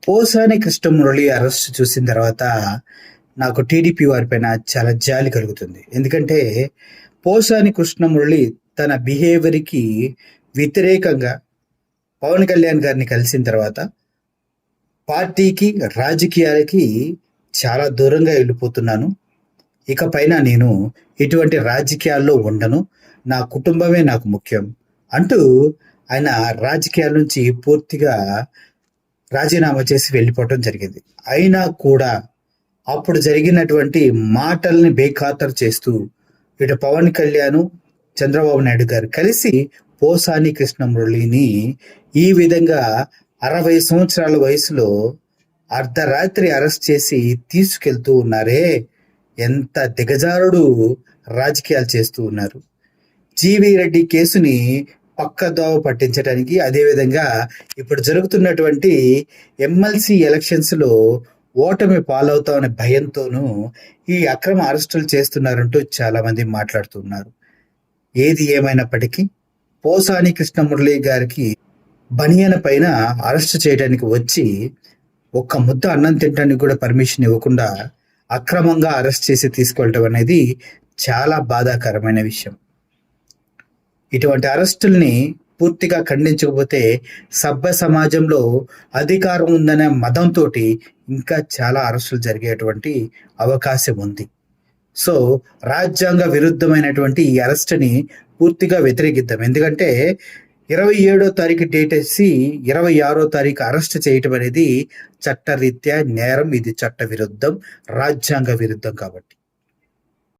Posani Krishna Murali arrest చూసిన తర్వాత నాకు టీడీపీ వారిపైన చాలా జాలి కలుగుతుంది. ఎందుకంటే పోసాని కృష్ణమురళి తన బిహేవియర్‌కి వ్యతిరేకంగా పవన్ కళ్యాణ్ గారిని కలిసిన తర్వాత పార్టీకి, రాజకీయాలకి చాలా దూరంగా వెళ్ళిపోతున్నాను. ఇకపైన నేను ఎటువంటి రాజకీయాల్లో ఉండను. నా కుటుంబమే నాకు ముఖ్యం అంటూ ఆయన రాజకీయాల నుంచి పూర్తిగా రాజీనామా చేసి వెళ్ళిపోవటం జరిగింది. అయినా కూడా అప్పుడు జరిగినటువంటి మాటల్ని బేఖాతరు చేస్తూ ఇటు పవన్ కళ్యాణ్, చంద్రబాబు నాయుడు గారు కలిసి పోసాని కృష్ణమురళిని ఈ విధంగా 60 సంవత్సరాల వయసులో అర్ధరాత్రి అరెస్ట్ చేసి తీసుకెళ్తూ ఉన్నారే, ఎంత దిగజారుడు రాజకీయాలు చేస్తూ ఉన్నారు. జీవీ రెడ్డి కేసుని పక్కదోవ పట్టించడానికి, అదేవిధంగా ఇప్పుడు జరుగుతున్నటువంటి ఎమ్మెల్సీ ఎలక్షన్స్లో ఓటమి పాలవుతామనే భయంతోనూ ఈ అక్రమ అరెస్టులు చేస్తున్నారంటూ చాలామంది మాట్లాడుతున్నారు. ఏది ఏమైనప్పటికీ పోసాని కృష్ణమురళి గారికి బనియాన పైన అరెస్ట్ చేయడానికి వచ్చి ఒక్క ముద్ద అన్నం తినడానికి కూడా పర్మిషన్ ఇవ్వకుండా అక్రమంగా అరెస్ట్ చేసి తీసుకెళ్ళటం అనేది చాలా బాధాకరమైన విషయం. ఇటువంటి అరెస్టుల్ని పూర్తిగా ఖండించకపోతే సభ్య సమాజంలో అధికారం ఉందనే మదంతో ఇంకా చాలా అరెస్టులు జరిగేటువంటి అవకాశం ఉంది. సో రాజ్యాంగ విరుద్ధమైనటువంటి ఈ అరెస్ట్ని పూర్తిగా వ్యతిరేకిద్దాం. ఎందుకంటే 27వ తారీఖు డేట్ వేసి 26వ తారీఖు అరెస్ట్ చేయటం అనేది చట్టరీత్యా నేరం. ఇది చట్ట విరుద్ధం, రాజ్యాంగ విరుద్ధం కాబట్టి